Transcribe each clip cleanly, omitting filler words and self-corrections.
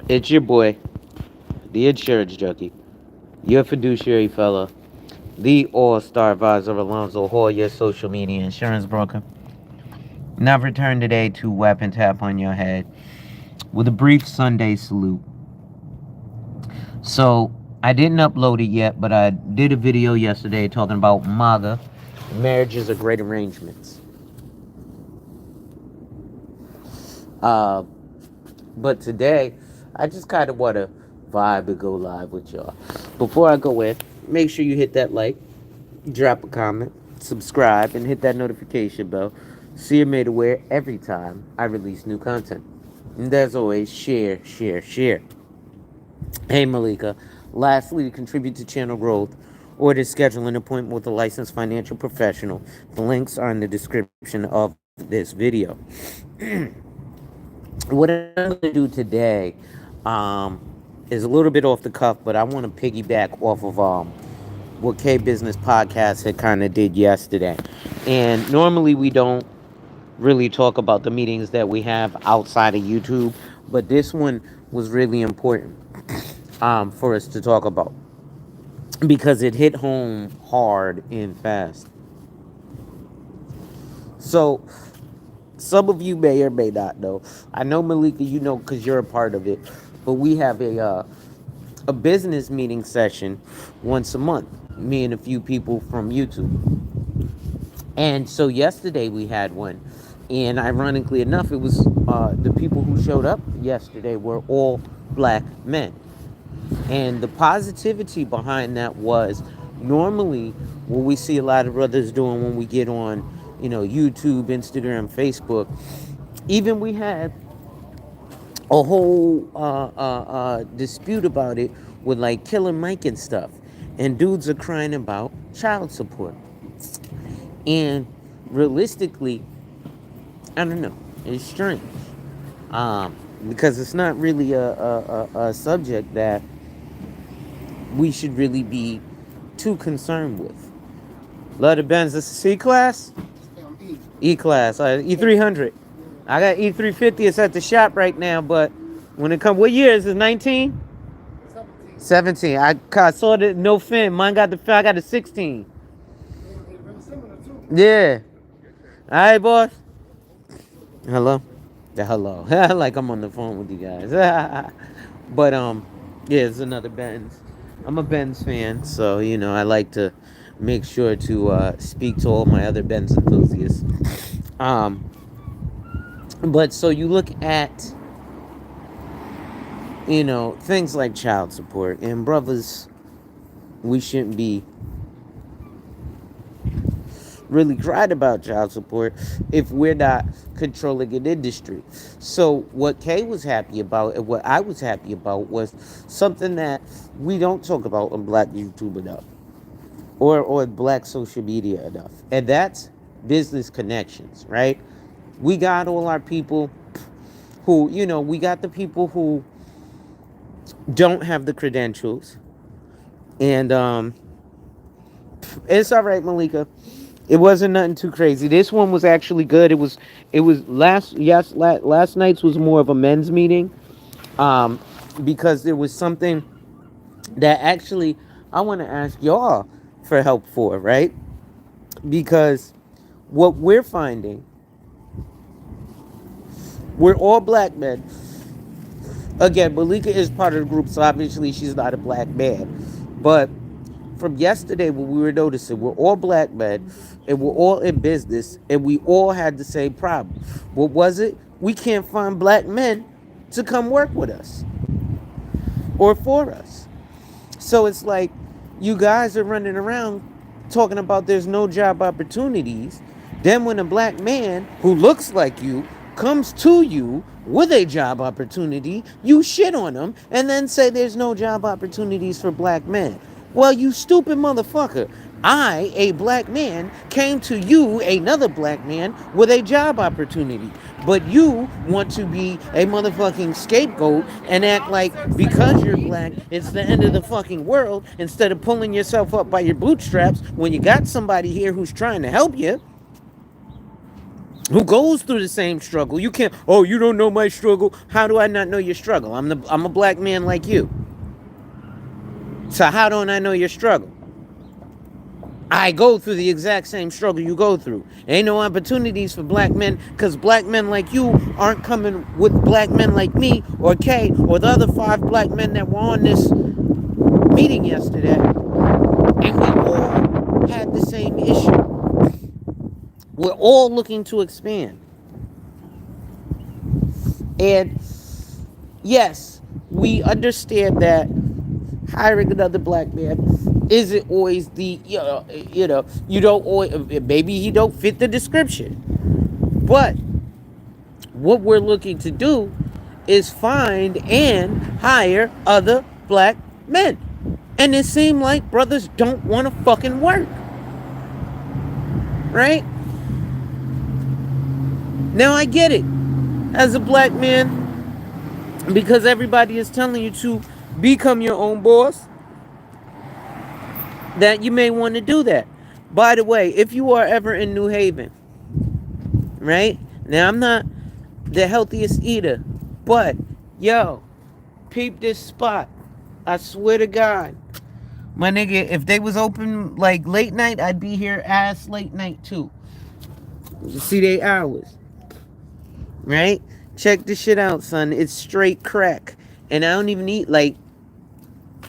It's your boy, the insurance junkie, your fiduciary fella, the all-star advisor Alonzo Hall, your social media insurance broker. And I've returned today to weapon tap on your head with a brief Sunday salute. So I didn't upload it yet, but I did a video yesterday talking about MAGA, marriages are great arrangements. Uh, but today, I just kind of want to vibe and go live with y'all. Before I go in, make sure you hit that like, drop a comment, subscribe, and hit that notification bell so you're made aware every time I release new content. And as always, share, share, share. Hey Malika, lastly, to contribute to channel growth or to schedule an appointment with a licensed financial professional, the links are in the description of this video. What I'm going to do today is a little bit off the cuff, but I want to piggyback off of what K Business Podcast had kind of did yesterday. And normally we don't really talk about the meetings that we have outside of YouTube, but this one was really important for us to talk about because it hit home hard and fast. So, some of you may or may not know. I know Malika, you know, because you're a part of it. But we have a business meeting session once a month. Me and a few people from YouTube. And so yesterday we had one, and ironically enough, it was the people who showed up yesterday were all black men. And the positivity behind that was normally what we see a lot of brothers doing when we get on, YouTube, Instagram, Facebook. Even we had a whole dispute about it with like Killer Mike and stuff. And dudes are crying about child support. And realistically, I don't know, it's strange. Because it's not really a subject that we should really be too concerned with. Love the Benz. This is C class? E class. E300. I got E350. It's at the shop right now, but when it comes, what year is it? 19? 17. I saw the no fin. Mine got the fin. I got the 16. Yeah. All right, boss. Hello? Yeah, hello. Like I'm on the phone with you guys. But, yeah, it's another Benz. I'm a Benz fan, so, I like to make sure to speak to all my other Benz enthusiasts. But so you look at, things like child support, and brothers, we shouldn't be really cried about child support if we're not controlling an industry. So what Kay was happy about and what I was happy about was something that we don't talk about on Black YouTube enough or Black social media enough. And that's business connections, right? We got all our people who, we got the people who don't have the credentials. And it's all right, Malika. It wasn't nothing too crazy. This one was actually good. It was last night's was more of a men's meeting, because there was something that actually I want to ask y'all for help for, right? Because what we're finding, we're all black men. Again, Malika is part of the group, so obviously she's not a black man. But from yesterday, what we were noticing, we're all black men, and we're all in business, and we all had the same problem. What was it? We can't find black men to come work with us or for us. So it's like you guys are running around talking about there's no job opportunities. Then when a black man who looks like you comes to you with a job opportunity, you shit on them and then say there's no job opportunities for black men. Well, you stupid motherfucker. I, a black man, came to you, another black man, with a job opportunity. But you want to be a motherfucking scapegoat and act like because you're black, it's the end of the fucking world instead of pulling yourself up by your bootstraps when you got somebody here who's trying to help you. who goes through the same struggle. You can't, oh, you don't know my struggle. How do I not know your struggle? I'm a black man like you. So how don't I know your struggle? I go through the exact same struggle you go through. Ain't no opportunities for black men because black men like you aren't coming with black men like me or Kay or the other 5 black men that were on this meeting yesterday. And we all had the same issue. We're all looking to expand. And yes, we understand that hiring another black man isn't always the, you don't always, maybe he don't fit the description. But what we're looking to do is find and hire other black men. And it seems like brothers don't want to fucking work. Right? Now I get it. As a black man, because everybody is telling you to become your own boss, that you may want to do that. By the way, if you are ever in New Haven, right? Now I'm not the healthiest eater, but yo, peep this spot. I swear to God. My nigga, if they was open like late night, I'd be here ass late night too. You see they hours. Right? Check this shit out, son. It's straight crack. And I don't even eat like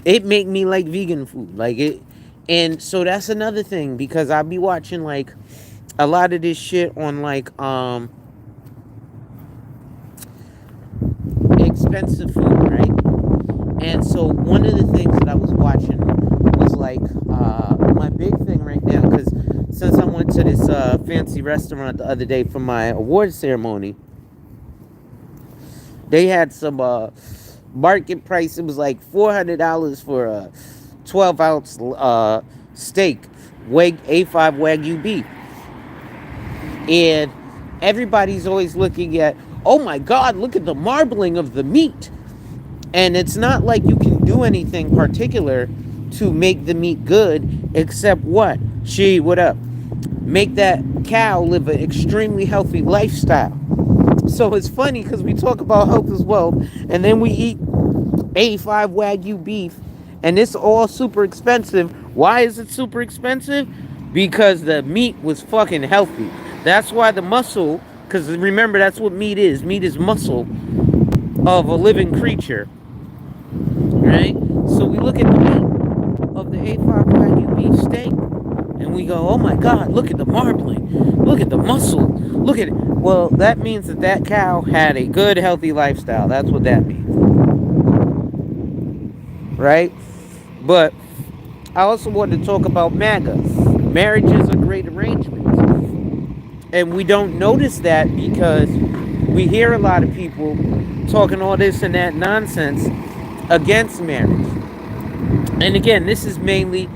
it make me like vegan food. Like it and so that's another thing because I'll be watching like a lot of this shit on like expensive food, right? And so one of the things that I was watching was like my big thing right now because since I went to this fancy restaurant the other day for my award ceremony, they had some market price. It was like $400 for a 12-ounce steak, A5 Wagyu beef. And everybody's always looking at, oh my God, look at the marbling of the meat. And it's not like you can do anything particular to make the meat good, except what? What up? Make that cow live an extremely healthy lifestyle. So it's funny because we talk about health as well, and then we eat A5 Wagyu beef, and it's all super expensive. Why is it super expensive? Because the meat was fucking healthy. That's why the muscle, because remember, that's what meat is. Meat is muscle of a living creature, right? So we look at the meat of the A5 Wagyu beef steak, and we go, oh my God, look at the marbling. Look at the muscle. Look at it. Well, that means that that cow had a good, healthy lifestyle. That's what that means. Right? But I also want to talk about MAGA. Marriages are great arrangements. And we don't notice that because we hear a lot of people talking all this and that nonsense against marriage. And again, this is mainly,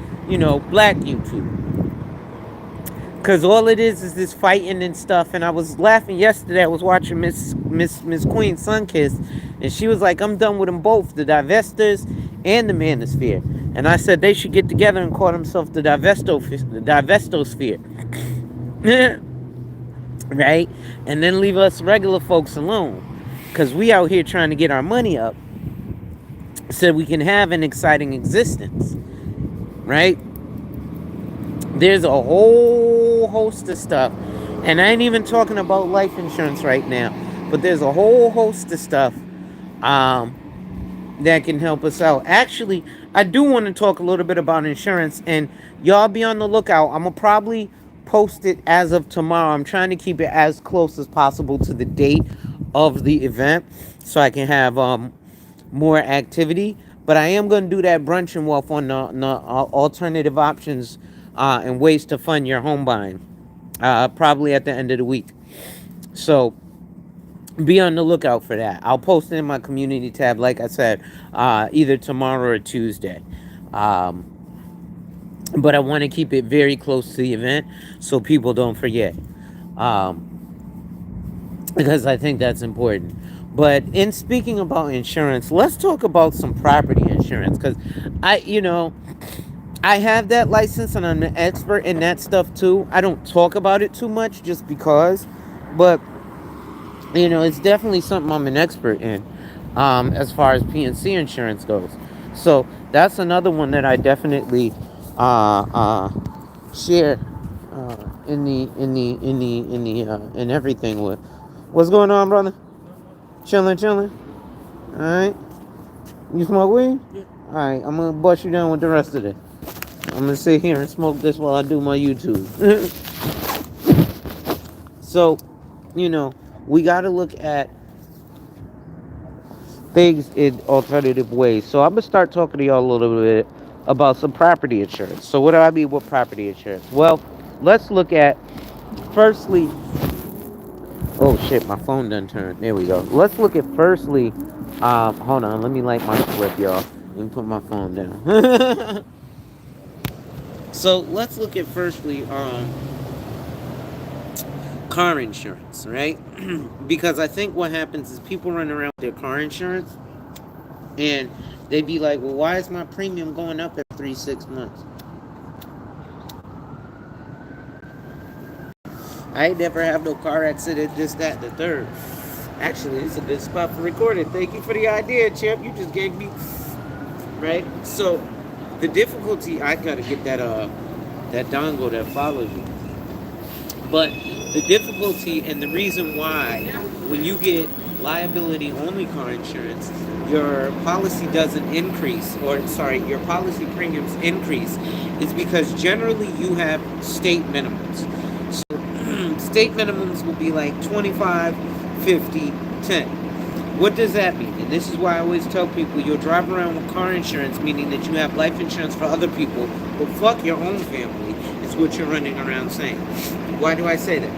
black YouTube. Because all it is this fighting and stuff. And I was laughing yesterday. I was watching Miss Queen Sunkiss. And she was like, I'm done with them both. The divestors and the manosphere. And I said they should get together and call themselves the divestosphere. Right? And then leave us regular folks alone. Because we out here trying to get our money up. So we can have an exciting existence. Right? There's a whole host of stuff. And I ain't even talking about life insurance right now. But there's a whole host of stuff that can help us out. Actually, I do want to talk a little bit about insurance. And y'all be on the lookout. I'm going to probably post it as of tomorrow. I'm trying to keep it as close as possible to the date of the event. So I can have more activity. But I am going to do that brunch and wealth on the alternative options and ways to fund your home buying, probably at the end of the week. So be on the lookout for that. I'll post it in my community tab, like I said, either tomorrow or Tuesday. But I want to keep it very close to the event so people don't forget, because I think that's important. But in speaking about insurance, let's talk about some property insurance, because I have that license and I'm an expert in that stuff too. I don't talk about it too much just because But it's definitely something I'm an expert in, as far as PNC insurance goes. So that's another one that I definitely share in everything with. What's going on, brother? Chilling, chilling. All right. You smoke weed? All right. I'm gonna bust you down with the rest of it. I'm gonna sit here and smoke this while I do my YouTube. So, we got to look at things in alternative ways. So I'm gonna start talking to y'all a little bit about some property insurance. So what do I mean with property insurance? Well, let's look at firstly. Oh shit, my phone done turned. There we go. Let's look at firstly. Hold on, let me light my script, y'all. Let me put my phone down. So let's look at firstly car insurance, right? Because I think what happens is people run around with their car insurance and they be like, well, why is my premium going up every 6 months? I ain't never have no car accident, this, that, and the third. Actually, it's a good spot for recording. Thank you for the idea, Chip. You just gave me, right? So the difficulty, I gotta get that dongle that follows you. But the difficulty and the reason why, when you get liability only car insurance, your policy doesn't increase, or sorry, your policy premiums increase, is because generally you have state minimums. So state minimums will be like 25, 50, 10. What does that mean? And this is why I always tell people you'll drive around with car insurance, meaning that you have life insurance for other people, but fuck your own family, is what you're running around saying. Why do I say that?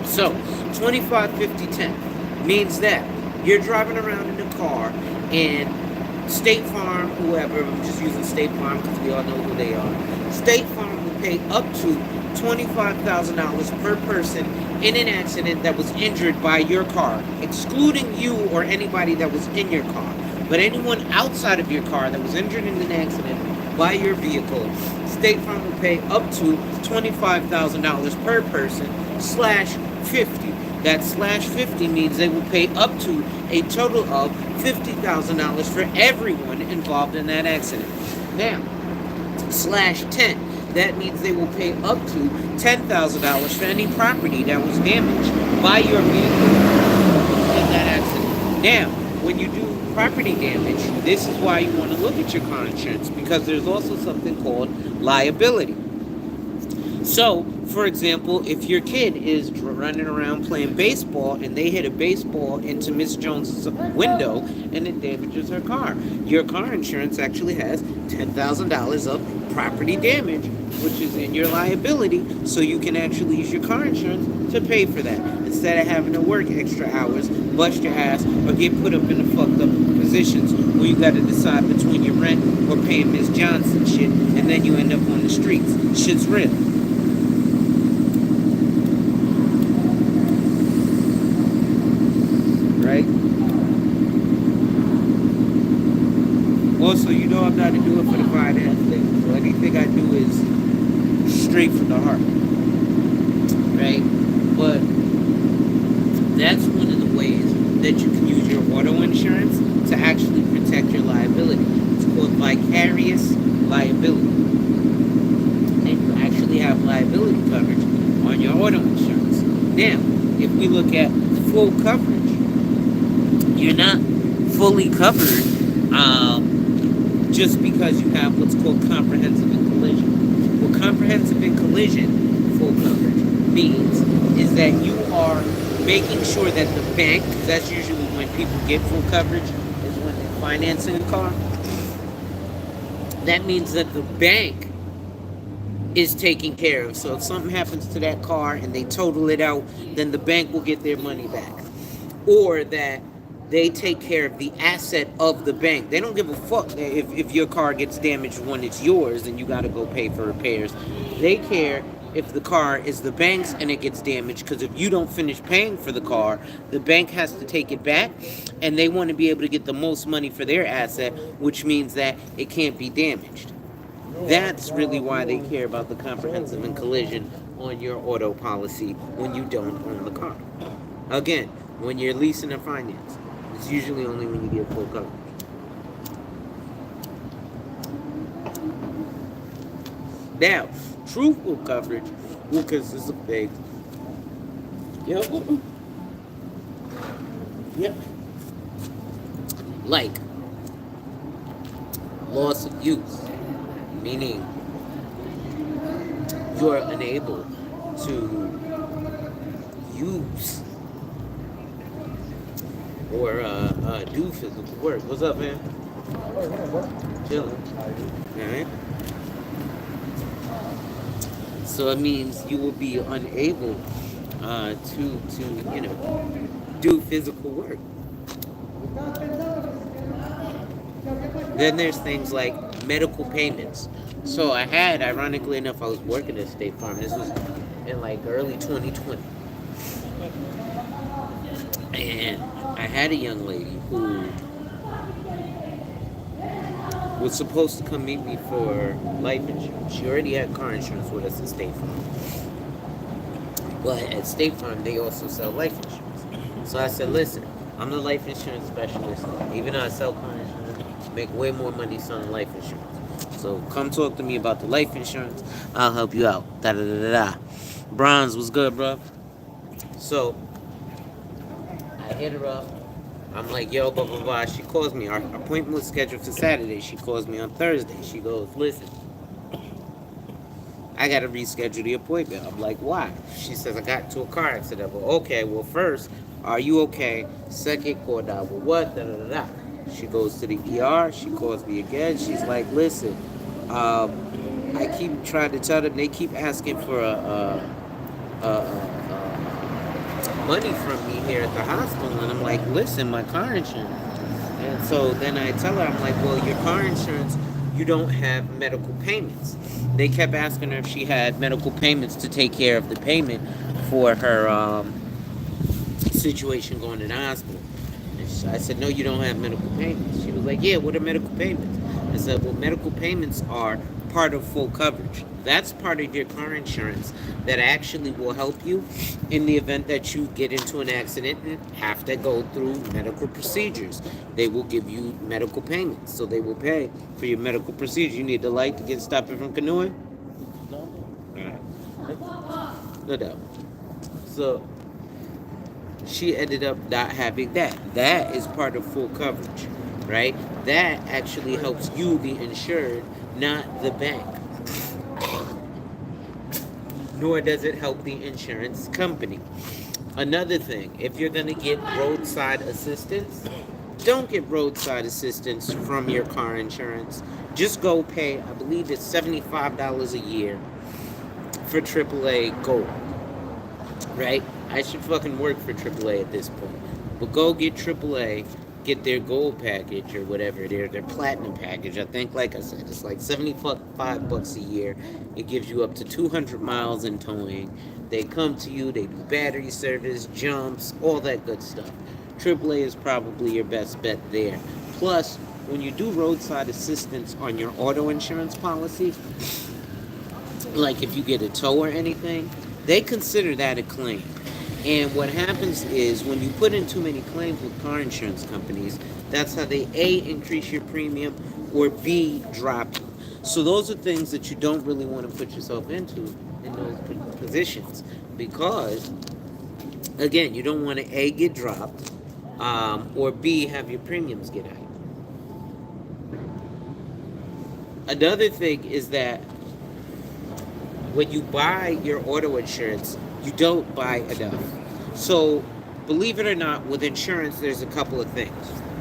So, 25, 50, 10 means that you're driving around in a car and State Farm, whoever, I'm just using State Farm because we all know who they are. State Farm will pay up to $25,000 per person in an accident that was injured by your car, excluding you or anybody that was in your car. But anyone outside of your car that was injured in an accident by your vehicle, State Farm will pay up to $25,000 per person slash 50. That slash 50 means they will pay up to a total of $50,000 for everyone involved in that accident. Now, slash 10. That means they will pay up to $10,000 for any property that was damaged by your vehicle in that accident. Now, when you do property damage, this is why you want to look at your car insurance, because there's also something called liability. So, for example, if your kid is running around playing baseball and they hit a baseball into Miss Jones's window and it damages her car, your car insurance actually has $10,000 of property damage, which is in your liability, so you can actually use your car insurance to pay for that instead of having to work extra hours, bust your ass, or get put up in the fucked up positions where you got to decide between your rent or paying Miss Johnson shit, and then you end up on the streets. Shit's real. Right? Also, I'm not to do it for the finance thing. So anything I do is straight from the heart. Right? But that's one of the ways that you can use your auto insurance to actually protect your liability. It's called vicarious liability. And you actually have liability coverage on your auto insurance. Now, if we look at full coverage, you're not fully covered just because you have what's called comprehensive and collision. What comprehensive and collision full coverage means is that you are making sure that the bank, that's usually when people get full coverage, is when they're financing a car. That means that the bank is taken care of. So if something happens to that car and they total it out, then the bank will get their money back. Or that they take care of the asset of the bank. They don't give a fuck if your car gets damaged when it's yours and you got to go pay for repairs. They care if the car is the bank's and it gets damaged, because if you don't finish paying for the car, the bank has to take it back, and they want to be able to get the most money for their asset, which means that it can't be damaged. That's really why they care about the comprehensive and collision on your auto policy when you don't own the car. Again, when you're leasing or finance, it's usually only when you get full coverage. Now, truthful coverage will consist of things. Yep. Yep. Like loss of use, meaning you're unable to use or do physical work. What's up, man? Chilling. Alright. So it means you will be unable to do physical work. Then there's things like medical payments. So ironically enough, I was working at State Farm. This was in like early 2020. And I had a young lady who was supposed to come meet me for life insurance. She already had car insurance with us at State Farm. But at State Farm, they also sell life insurance. So I said, listen, I'm the life insurance specialist. Even though I sell car insurance, make way more money selling life insurance. So come talk to me about the life insurance. I'll help you out. Da da da da. Bronze was good, bro. So I hit her up. I'm like, yo, blah, blah, blah. She calls me. Our appointment was scheduled for Saturday. She calls me on Thursday. She goes, listen, I got to reschedule the appointment. I'm like, why? She says, I got into a car accident. Well, okay, well, first, are you okay? Second, call down with what? Da, da, da, da. She goes to the ER. She calls me again. She's like, listen, I keep trying to tell them. They keep asking for money from me here at the hospital. And I'm like, listen, my car insurance. And so then I tell her, I'm like, well, your car insurance, you don't have medical payments. They kept asking her if she had medical payments to take care of the payment for her situation going to the hospital. And I said, no, you don't have medical payments. She was like, yeah, what are medical payments? I said, well, medical payments are part of full coverage. That's part of your car insurance that actually will help you in the event that you get into an accident and have to go through medical procedures. They will give you medical payments, so they will pay for your medical procedure. You need the light to get stopped from canoeing? No. All right. No doubt. So she ended up not having that. That is part of full coverage, right? That actually helps you, the insured, not the bank. Nor does it help the insurance company. Another thing, if you're going to get roadside assistance, don't get roadside assistance from your car insurance. Just go pay, I believe it's $75 a year for AAA Gold, right? I should fucking work for AAA at this point. But go get AAA, get their gold package or whatever, their platinum package. I think, like I said, it's like $75 a year. It gives you up to 200 miles in towing. They come to you, they do battery service, jumps, all that good stuff. AAA is probably your best bet there. Plus, when you do roadside assistance on your auto insurance policy, like if you get a tow or anything, they consider that a claim. And what happens is when you put in too many claims with car insurance companies, that's how they A, increase your premium, or B, drop you. So those are things that you don't really want to put yourself into in those positions, because again, you don't want to A, get dropped, or B, have your premiums get high. Another thing is that when you buy your auto insurance, you don't buy enough. So, believe it or not, with insurance, there's a couple of things.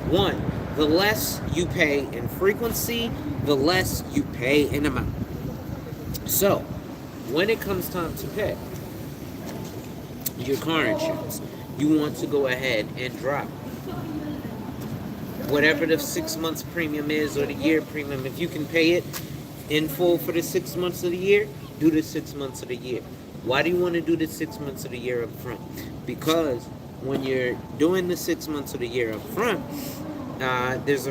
One, the less you pay in frequency, the less you pay in amount. So, when it comes time to pay your car insurance, you want to go ahead and drop whatever the 6 months premium is or the year premium. If you can pay it in full for the 6 months of the year, do the 6 months of the year. Why do you want to do the 6 months of the year up front? Because when you're doing the 6 months of the year up front, there's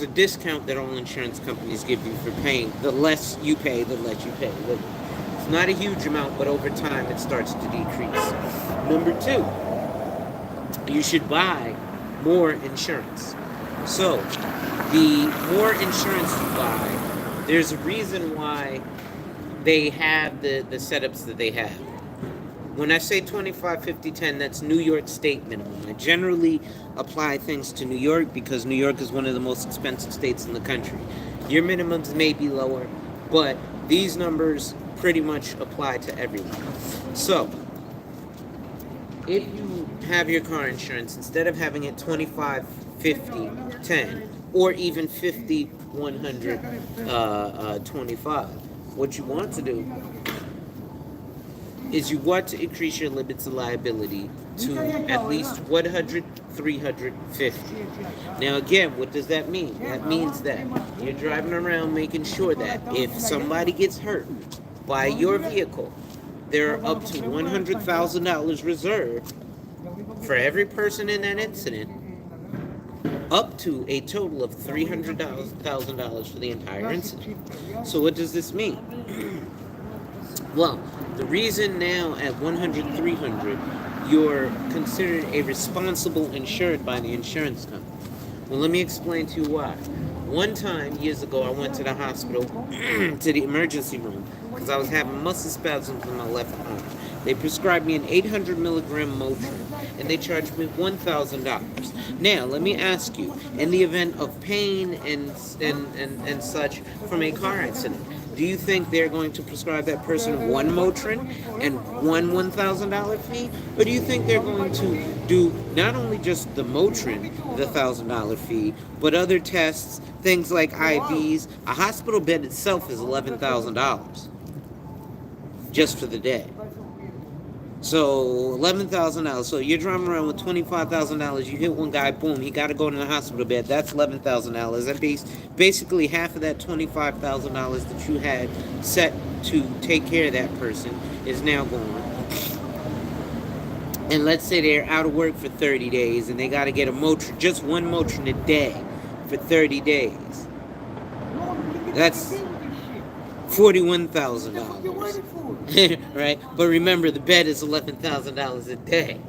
a discount that all insurance companies give you for paying. The less you pay, the less you pay. not a huge amount, but over time it starts to decrease. Number two, you should buy more insurance. So, the more insurance you buy, there's a reason why they have the setups that they have. When I say 25, 50, 10, that's New York State minimum. I generally apply things to New York because New York is one of the most expensive states in the country. Your minimums may be lower, but these numbers pretty much apply to everyone. So, if you have your car insurance, instead of having it 25, 50, 10, or even 50, 100, 25, what you want to do is you want to increase your limits of liability to at least 100, 350. Now again, what does that mean? That means that you're driving around making sure that if somebody gets hurt by your vehicle, there are up to $100,000 reserved for every person in that incident, up to a total of $300,000 for the entire incident. So what does this mean? Well, the reason now at 100, 300, you're considered a responsible insured by the insurance company. Well, let me explain to you why. One time, years ago, I went to the hospital, to the emergency room, because I was having muscle spasms in my left arm. They prescribed me an 800 milligram Motrin, and they charged me $1,000. Now, let me ask you, in the event of pain and such from a car accident, do you think they're going to prescribe that person one Motrin and one $1,000 fee? Or do you think they're going to do not only just the Motrin, the $1,000 fee, but other tests, things like IVs? A hospital bed itself is $11,000 just for the day. So $11,000. So you're driving around with $25,000. You hit one guy, boom, he got to go to the hospital bed. That's $11,000. That basically half of that $25,000 that you had set to take care of that person is now gone. And let's say they're out of work for 30 days and they got to get a Motrin, just one Motrin a day for 30 days. That's $41,000. Right? But remember, the bed is $11,000 a day.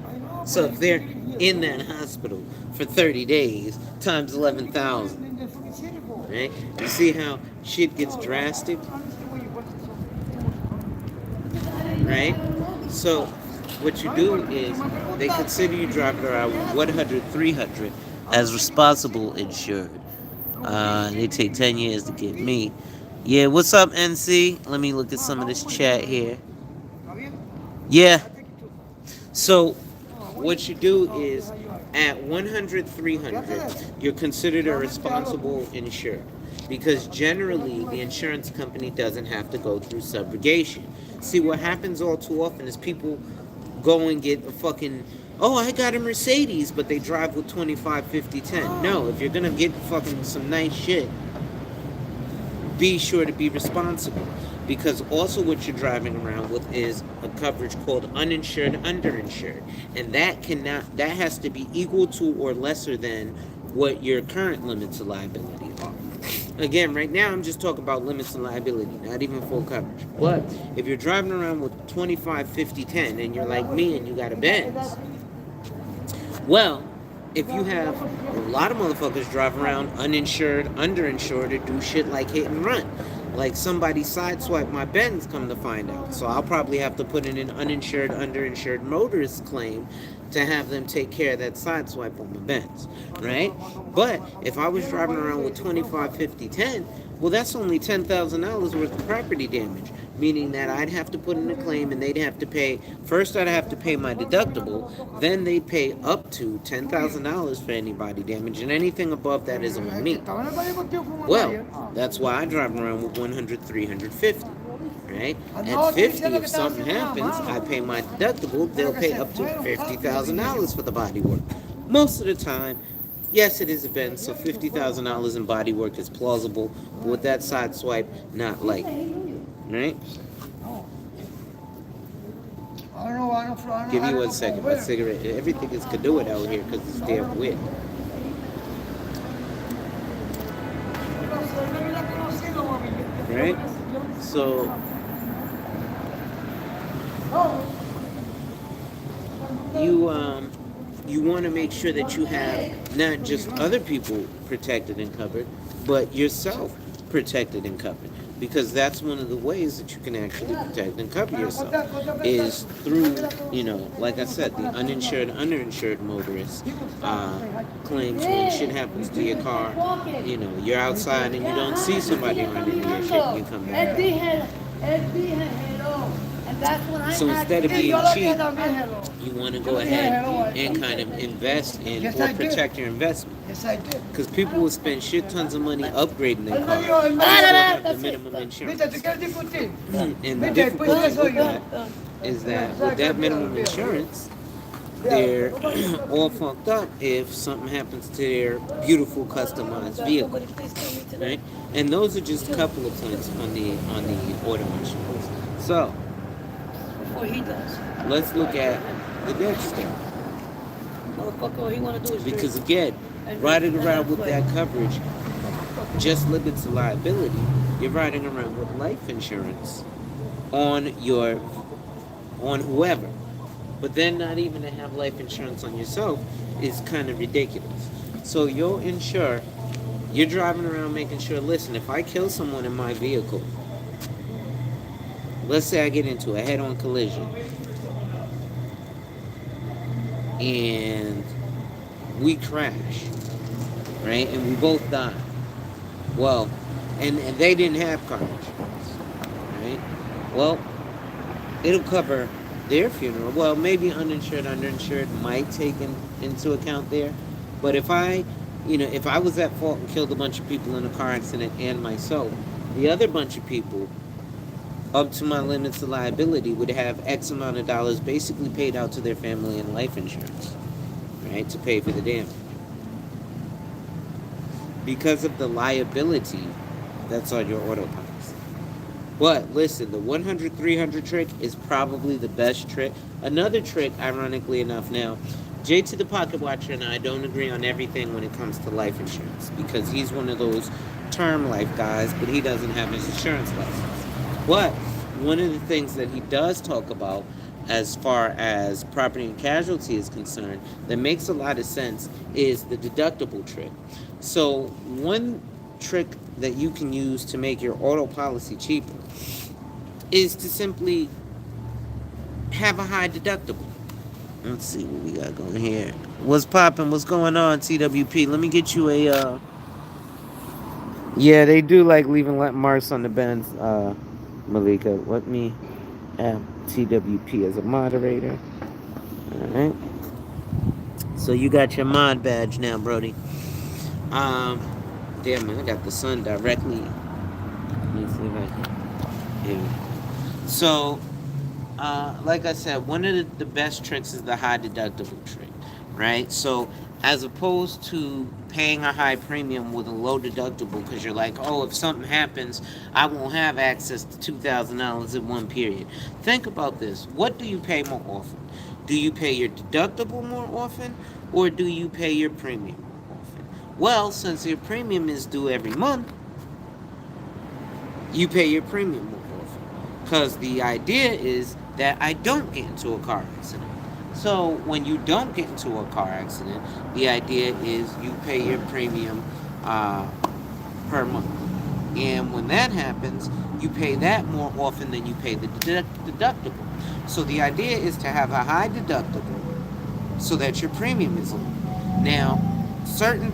So if they're in that hospital for 30 days, times 11,000. Right? You see how shit gets drastic? Right? So what you do is they consider you driving around 100, 300 as responsible insured. They take 10 years to get me. Yeah, what's up, NC? Let me look at some of this chat here. Yeah. So, what you do is, at 100, 300, you're considered a responsible insured. Because generally, the insurance company doesn't have to go through subrogation. See, what happens all too often is people go and get a fucking, oh, I got a Mercedes, but they drive with 25, 50, 10. No, if you're gonna get fucking some nice shit, be sure to be responsible, because also what you're driving around with is a coverage called uninsured underinsured, and that has to be equal to or lesser than what your current limits of liability are. Again, right now I'm just talking about limits of liability, not even full coverage. But if you're driving around with 25, 50, 10 and you're like me and you got a Benz, well, if you have a lot of motherfuckers drive around uninsured, underinsured, or do shit like hit and run. Like somebody sideswiped my Benz, come to find out. So I'll probably have to put in an uninsured, underinsured motorist claim to have them take care of that sideswipe on my Benz, right? But if I was driving around with 25, 50, 10, well, that's only $10,000 worth of property damage, meaning that I'd have to put in a claim and they'd have to pay, first I'd have to pay my deductible, then they'd pay up to $10,000 for any body damage, and anything above that is on me. Well, that's why I drive around with 100, 350. Right? At 50, if something happens, I pay my deductible, they'll pay up to $50,000 for the body work. Most of the time, yes, it is a Benz, so $50,000 in body work is plausible, but with that side swipe, not likely. Right? Give me 1 second. My cigarette, everything is Kadoot out here because it's damn wet. Right? So, you you want to make sure that you have not just other people protected and covered, but yourself protected and covered. Because that's one of the ways that you can actually protect and cover yourself is through, like I said, the uninsured, underinsured motorist claims when shit happens to your car. You're outside and you don't see somebody running into your shit and you come back. So instead of being cheap, you want to go ahead and kind of invest in or protect your investment. Because people will spend shit tons of money upgrading their car and still have the minimum insurance. And the difficulty with that is that with that minimum insurance, they're all fucked up if something happens to their beautiful customized vehicle, right? And those are just a couple of points on the auto insurance. So let's look at the next step. Because again, riding around with that coverage just limits the liability. You're riding around with life insurance on whoever. But then not even to have life insurance on yourself is kind of ridiculous. So you're driving around making sure, listen, if I kill someone in my vehicle, let's say I get into a head-on collision and we crash, right? And we both die. Well, and they didn't have car insurance, right? Well, it'll cover their funeral. Well, maybe uninsured, underinsured might take into account there. But if I was at fault and killed a bunch of people in a car accident and myself, the other bunch of people, up to my limits of liability, would have X amount of dollars basically paid out to their family in life insurance, right, to pay for the damage. Because of the liability that's on your auto policy. But listen, the 100-300 trick is probably the best trick. Another trick, ironically enough now, Jay to the Pocket Watcher and I don't agree on everything when it comes to life insurance because he's one of those term life guys, but he doesn't have his insurance license. But one of the things that he does talk about as far as property and casualty is concerned that makes a lot of sense is the deductible trick. So one trick that you can use to make your auto policy cheaper is to simply have a high deductible. Let's see what we got going here. What's popping? What's going on, TWP? Let me get you Yeah, they do like leaving marks on the Benz, Malika. Let me add TWP as a moderator. Alright. So you got your mod badge now, Brody. Um, Damn, man, I got the sun directly. Let me see if I can. Here. So, like I said, one of the best tricks is the high deductible trick, right? So, as opposed to paying a high premium with a low deductible, because you're like, oh, if something happens, I won't have access to $2,000 in one period. Think about this. What do you pay more often? Do you pay your deductible more often, or do you pay your premium more often? Well, since your premium is due every month, you pay your premium more often. Because the idea is that I don't get into a car accident. So when you don't get into a car accident, the idea is you pay your premium per month. And when that happens, you pay that more often than you pay the deductible. So the idea is to have a high deductible so that your premium is low. Now, certain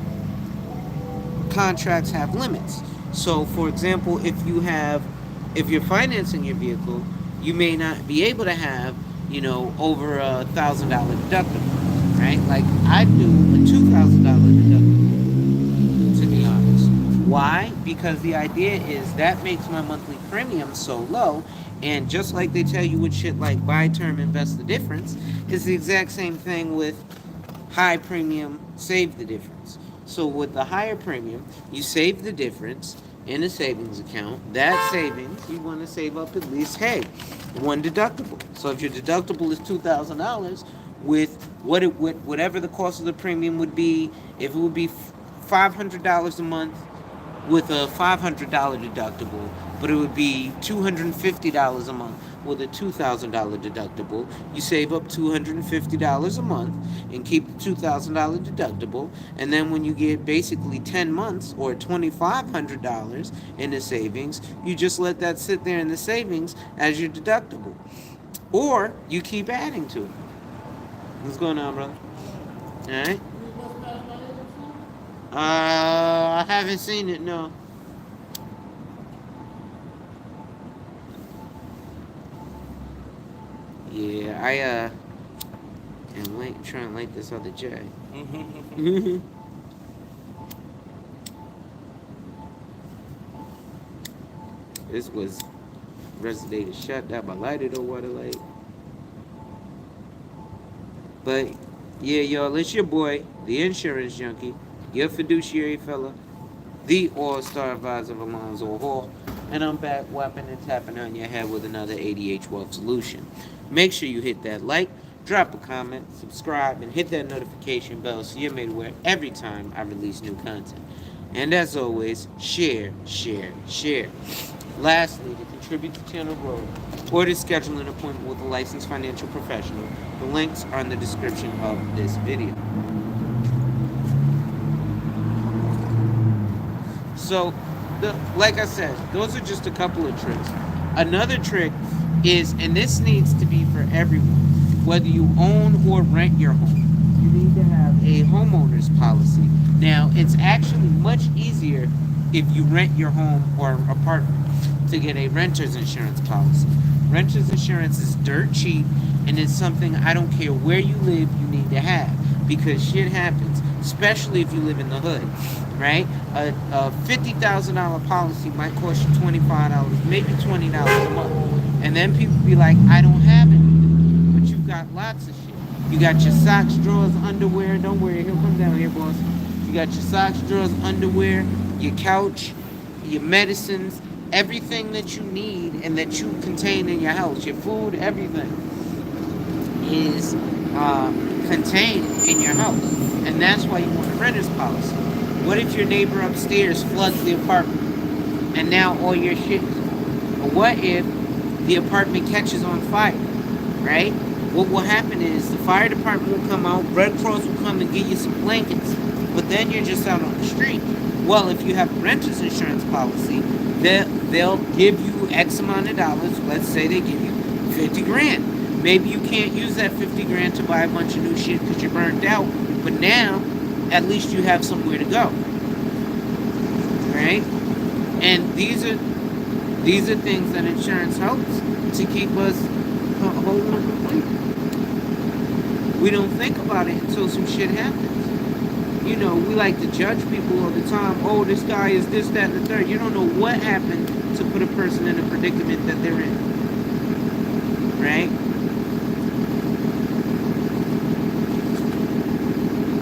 contracts have limits. So, for example, if you're financing your vehicle, you may not be able to have, over $1,000 deductible, right? Like I do a $2,000 deductible, to be honest. Why? Because the idea is that makes my monthly premium so low. And just like they tell you with shit like buy term, invest the difference, it's the exact same thing with high premium, save the difference. So with the higher premium, you save the difference in a savings account. That savings, you want to save up at least, hey, one deductible. So if your deductible is $2,000, with whatever the cost of the premium would be, if it would be $500 a month with a $500 deductible, but it would be $250 a month with a $2,000 deductible. You save up $250 a month and keep the $2,000 deductible. And then when you get basically 10 months or $2,500 in the savings, you just let that sit there in the savings as your deductible. Or you keep adding to it. What's going on, brother? All right. I haven't seen it. No. Yeah, I am trying to light this other J. This was resonated shut down by lighted or water light. But yeah, y'all, it's your boy, the insurance junkie, your fiduciary fella, the all-star advisor of Alonzo Hall, and I'm back whapping and tapping on your head with another ADH Wealth solution. Make sure you hit that like, drop a comment, subscribe, and hit that notification bell so you're made aware every time I release new content. And as always, share, share, share. Lastly, to contribute to channel growth or to schedule an appointment with a licensed financial professional, the links are in the description of this video. So, like I said, those are just a couple of tricks. Another trick is, and this needs to be for everyone, whether you own or rent your home, you need to have a homeowner's policy. Now, it's actually much easier if you rent your home or apartment to get a renter's insurance policy. Renter's insurance is dirt cheap, and it's something I don't care where you live, you need to have because shit happens, especially if you live in the hood, right? A $50,000 policy might cost you $25, maybe $20 a month, and then people be like, I don't have anything, but you got lots of shit. You got your socks, drawers, underwear. Don't worry, he'll come down here, boss. You got your socks, drawers, underwear, your couch, your medicines, everything that you need and that you contain in your house, your food, everything is contained in your house. And that's why you want a renter's policy. What if your neighbor upstairs floods the apartment and now all your shit? Or what if the apartment catches on fire, right? What will happen is the fire department will come out, Red Cross will come and give you some blankets, but then you're just out on the street. Well, if you have a renter's insurance policy, they'll give you X amount of dollars. Let's say they give you 50 grand. Maybe you can't use that 50 grand to buy a bunch of new shit because you're burned out, but now at least you have somewhere to go, right? And these are things that insurance helps to keep us whole and complete. We don't think about it until some shit happens. You know, we like to judge people all the time. Oh, this guy is this, that, and the third. You don't know what happened to put a person in a predicament that they're in. Right?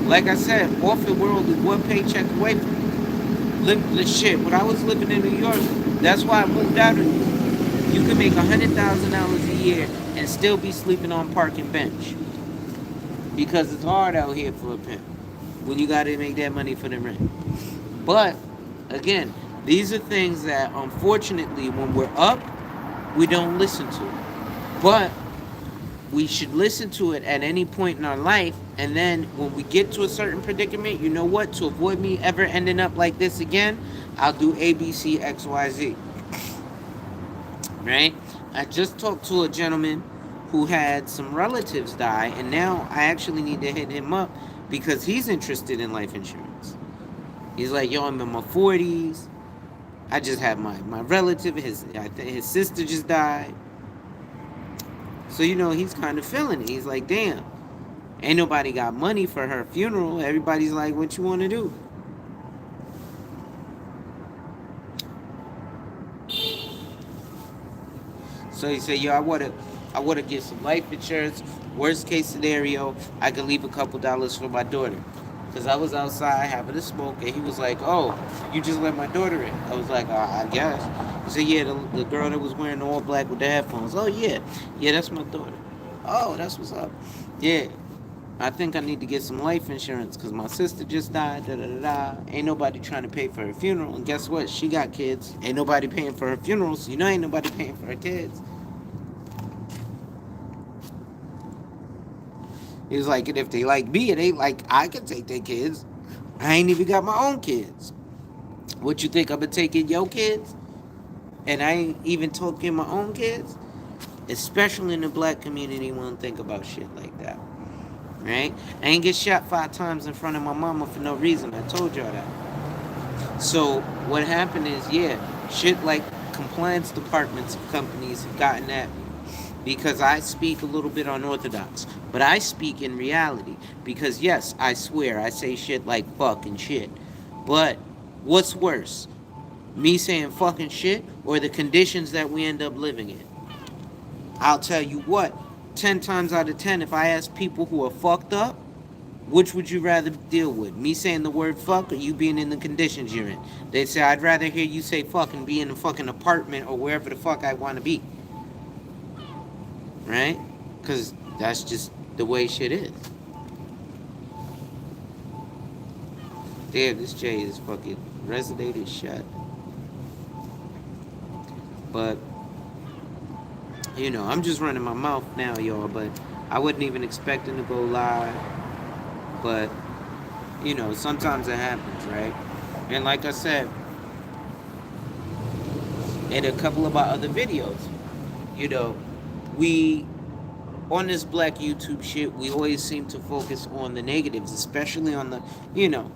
Like I said, off the world is one paycheck away from limitless shit. When I was living in New York, that's why I moved out of New York. You can make $100,000 a year and still be sleeping on park and bench. Because it's hard out here for a pimp when you got to make that money for the rent. But, again, these are things that, unfortunately, when we're up, we don't listen to it. But we should listen to it at any point in our life, and then when we get to a certain predicament, you know what? To avoid me ever ending up like this again, I'll do A, B, C, X, Y, Z. Right? I just talked to a gentleman who had some relatives die, and now I actually need to hit him up because he's interested in life insurance. He's like, yo, I'm in my 40s. I just had my relative, his sister just died. So, you know, he's kind of feeling it. He's like, damn, ain't nobody got money for her funeral. Everybody's like, what you want to do? So he said, yo, I want to get some life insurance. Worst case scenario, I could leave a couple dollars for my daughter. Because I was outside having a smoke, and he was like, oh, you just let my daughter in. I was like, I guess. He said, yeah, the girl that was wearing all black with the headphones. Oh, yeah. Yeah, that's my daughter. Oh, that's what's up. Yeah. I think I need to get some life insurance because my sister just died. Da da da da. Ain't nobody trying to pay for her funeral. And guess what? She got kids. Ain't nobody paying for her funeral. So you know ain't nobody paying for her kids. He was like, and if they like me, it ain't like I can take their kids. I ain't even got my own kids. What you think I'm gonna take in your kids? And I ain't even talking my own kids? Especially in the black community, won't think about shit like that. Right? I ain't get shot 5 times in front of my mama for no reason. I told y'all that. So what happened is, yeah, shit like compliance departments of companies have gotten at me because I speak a little bit unorthodox, but I speak in reality because yes, I swear I say shit like fucking shit. But what's worse, me saying fucking shit or the conditions that we end up living in? I'll tell you what, 10 times out of 10, if I ask people who are fucked up, which would you rather deal with? Me saying the word fuck or you being in the conditions you're in? They'd say, I'd rather hear you say fuck and be in a fucking apartment or wherever the fuck I want to be. Right? Because that's just the way shit is. Damn, this J is fucking resonated shut. But, you know, I'm just running my mouth now, y'all. But I wasn't even expecting to go live. But, you know, sometimes it happens, right? And like I said, in a couple of our other videos, you know, we on this black YouTube shit, we always seem to focus on the negatives, especially on the, you know,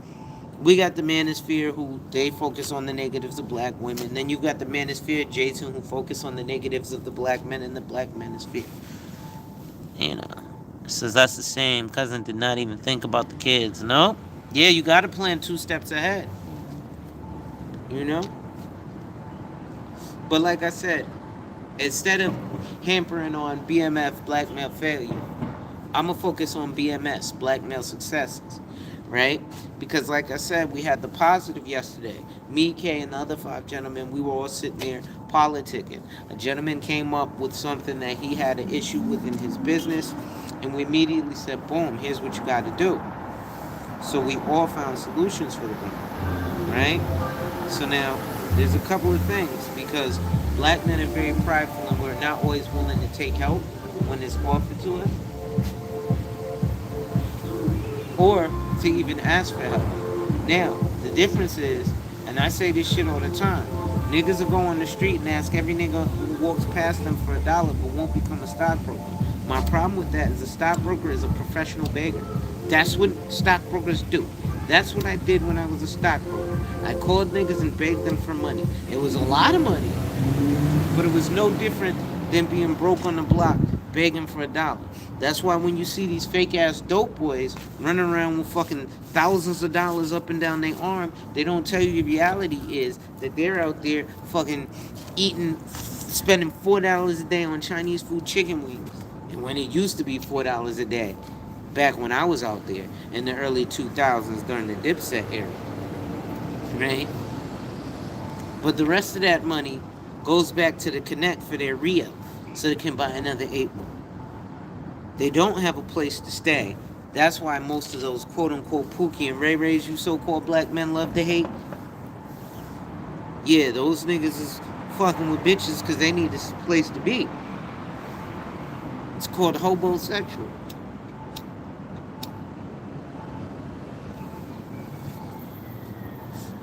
we got the manosphere who they focus on the negatives of black women. Then you got the manosphere Jason who focus on the negatives of the black men in the black manosphere. You know, says that's the same. Cousin did not even think about the kids. No, yeah, you got to plan 2 steps ahead. You know, but like I said, instead of hampering on BMF, black male failure, I'm going to focus on BMS, black male successes, right? Because like I said, we had the positive yesterday. Me, Kay, and the other 5 gentlemen, we were all sitting there politicking. A gentleman came up with something that he had an issue with in his business, and we immediately said, boom, here's what you got to do. So we all found solutions for the problem, right? So now, there's a couple of things, because black men are very prideful and we're not always willing to take help when it's offered to us, or to even ask for help. Now, the difference is, and I say this shit all the time, niggas will go on the street and ask every nigga who walks past them for $1 but won't become a stockbroker. My problem with that is a stockbroker is a professional beggar. That's what stockbrokers do. That's what I did when I was a stockbroker. I called niggas and begged them for money. It was a lot of money, but it was no different than being broke on the block begging for $1. That's why when you see these fake ass dope boys running around with fucking thousands of dollars up and down their arm, they don't tell you the reality is that they're out there fucking eating, spending $4 a day on Chinese food chicken wings. And when it used to be $4 a day, back when I was out there in the early 2000s during the Dipset era, right? But the rest of that money goes back to the Connect for their Rio, so they can buy another 8 more. They don't have a place to stay. That's why most of those quote-unquote Pookie and Ray Rays you so-called black men love to hate. Yeah, those niggas is fucking with bitches because they need a place to be. It's called hobosexual.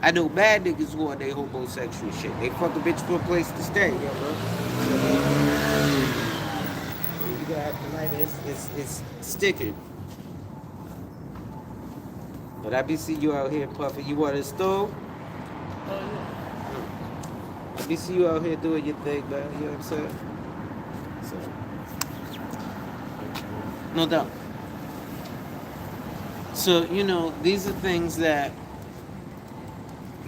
I know bad niggas who are they homosexual shit. They fuck a bitch for a place to stay, yo, bro. You gotta have tonight. It's sticking. But I be see you out here puffing. You want a stove? I be see you out here doing your thing, man. You know what I'm saying? So, no doubt. So, you know, these are things that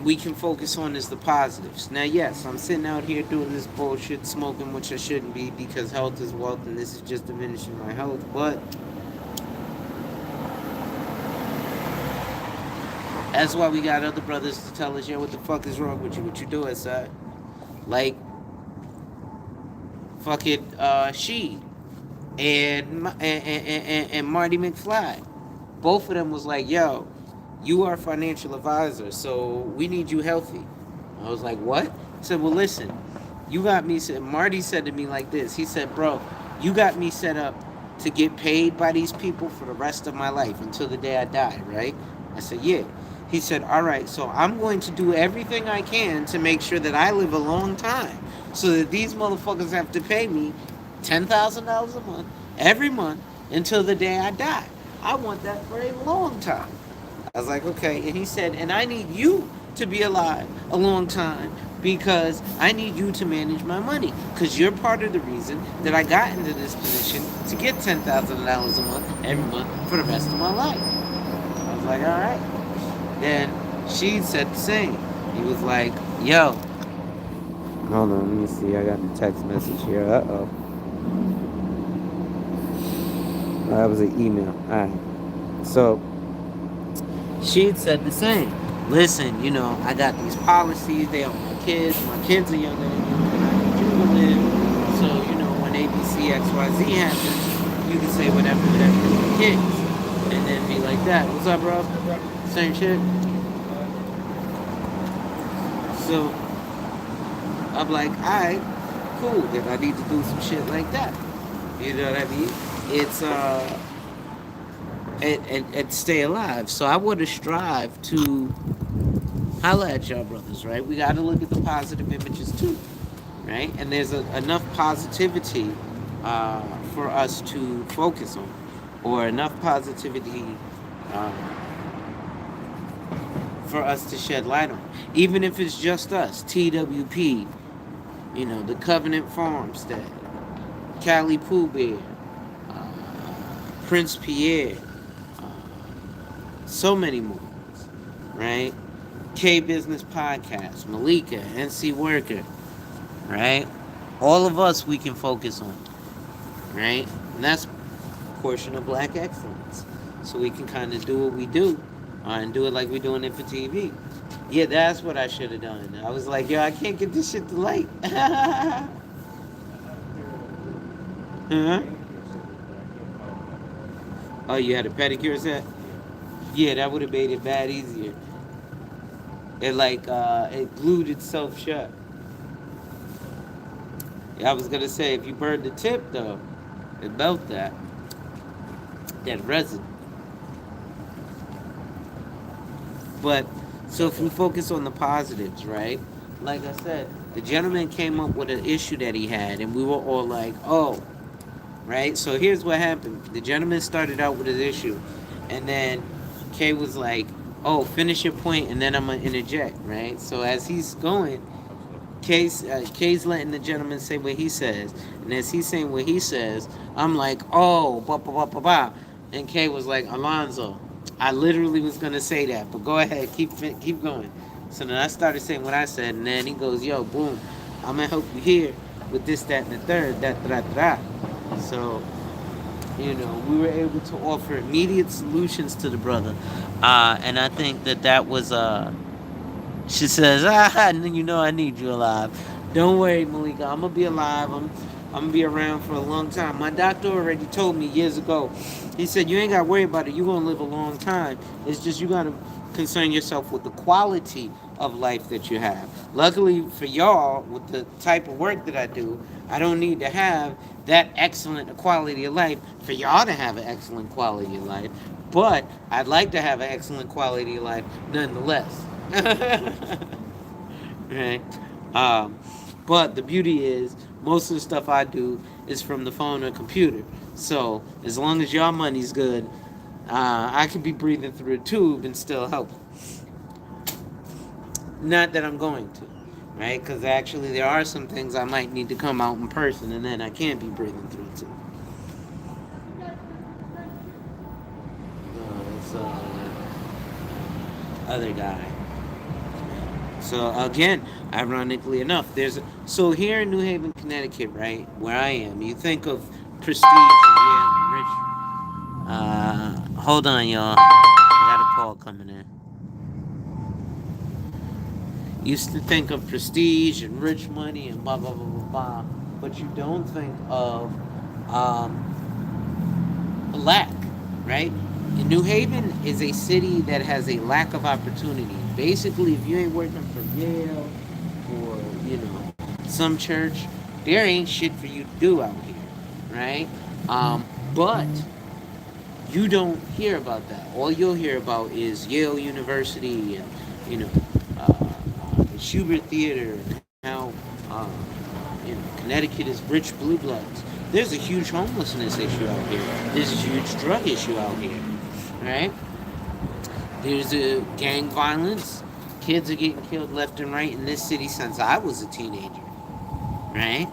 we can focus on as the positives. Now, yes, I'm sitting out here doing this bullshit, smoking, which I shouldn't be because health is wealth and this is just diminishing my health. But that's why we got other brothers to tell us, yo, what the fuck is wrong with you? What you doing, son? Like, fucking, she. and Marty McFly. Both of them was like, yo, you are a financial advisor, so we need you healthy. I was like, what? He said, well, listen, you got me. Marty said to me like this. He said, bro, you got me set up to get paid by these people for the rest of my life until the day I die, right? I said, yeah. He said, all right, so I'm going to do everything I can to make sure that I live a long time so that these motherfuckers have to pay me $10,000 a month every month until the day I die. I want that for a long time. I was like, okay. And he said, and I need you to be alive a long time because I need you to manage my money because you're part of the reason that I got into this position to get $10,000 a month every month for the rest of my life. I was like, all right. Then she said the same. He was like, yo. Hold on, let me see. I got the text message here. Uh-oh. That was an email. All right. So she'd said the same. Listen, I got these policies. They are my kids. My kids are younger than you, and I need you to live. So, when ABC XYZ happens, you can say whatever to my kids. And then be like that. What's up, bro? Same shit. So, I'm like, alright, cool. Then I need to do some shit like that. You know what I mean? It's, and stay alive. So I want to strive to holla at y'all brothers, right? We got to look at the positive images too, right? And there's enough positivity for us to focus on, or enough positivity uh, for us to shed light on, even if it's just us. TWP, the Covenant Farmstead, Cali Pooh Bear, uh, Prince Pierre, so many more, right? K Business Podcast, Malika, NC Worker, right? All of us we can focus on, right? And that's a portion of Black excellence. So we can kind of do what we do and do it like we're doing it for TV. Yeah, that's what I should have done. I was like, yo, I can't get this shit to light. Huh? Oh, you had a pedicure set? Yeah, that would have made it bad easier. It glued itself shut. Yeah, I was gonna say if you burned the tip though, it melt that resin. But so if we focus on the positives, right? Like I said, the gentleman came up with an issue that he had, and we were all like, "Oh, right." So here's what happened: the gentleman started out with his issue, and then Kay was like, "Oh, finish your point, and then I'm gonna interject." Right. So as he's going, Kay's letting the gentleman say what he says, and as he's saying what he says, I'm like, "Oh, ba ba ba ba ba," and Kay was like, "Alonzo, I literally was gonna say that, but go ahead, keep going." So then I started saying what I said, and then he goes, "Yo, boom, I'm gonna help you here with this, that, and the third, that, that." So we were able to offer immediate solutions to the brother, and I think that was she says, I need you alive. Don't worry, Malika. I'm going to be alive. I'm going to be around for a long time. My doctor already told me years ago. He said, you ain't got to worry about it. You're going to live a long time. It's just you got to concern yourself with the quality of life that you have. Luckily for y'all, with the type of work that I do, I don't need to have that excellent quality of life for y'all to have an excellent quality of life. But I'd like to have an excellent quality of life nonetheless. Right? Um, but the beauty is, most of the stuff I do is from the phone or computer. So as long as your money's good, I could be breathing through a tube and still help. Not that I'm going to, right? Because actually there are some things I might need to come out in person, and then I can't be breathing through a tube. So other guy. So again, ironically enough, so here in New Haven, Connecticut, right, where I am, you think of prestige and rich. Hold on, y'all. I got a call coming in. Used to think of prestige and rich money and blah blah blah blah blah, but you don't think of black, right? And New Haven is a city that has a lack of opportunity. Basically, if you ain't working for Yale or, some church, there ain't shit for you to do out here, right? But you don't hear about that. All you'll hear about is Yale University and, you know, the Schubert Theater and how, Connecticut is rich blue bloods. There's a huge homelessness issue out here. There's a huge drug issue out here, right? There's a gang violence. Kids are getting killed left and right in this city since I was a teenager, right?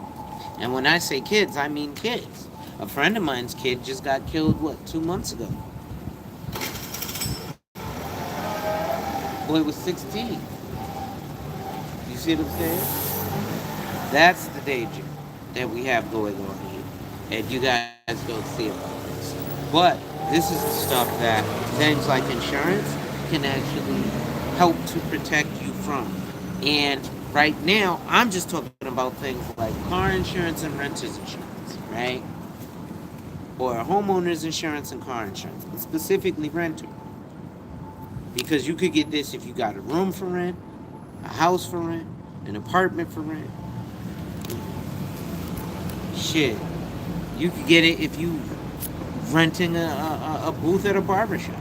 And when I say kids, I mean kids. A friend of mine's kid just got killed, 2 months ago? Boy was 16. You see what I'm saying? That's the danger that we have going on here. And you guys don't see about this. But this is the stuff that things like insurance can actually help to protect you from. And right now, I'm just talking about things like car insurance and renter's insurance, right? Or homeowner's insurance and car insurance, but specifically renter. Because you could get this if you got a room for rent, a house for rent, an apartment for rent. Shit. You could get it if you renting a booth at a barbershop.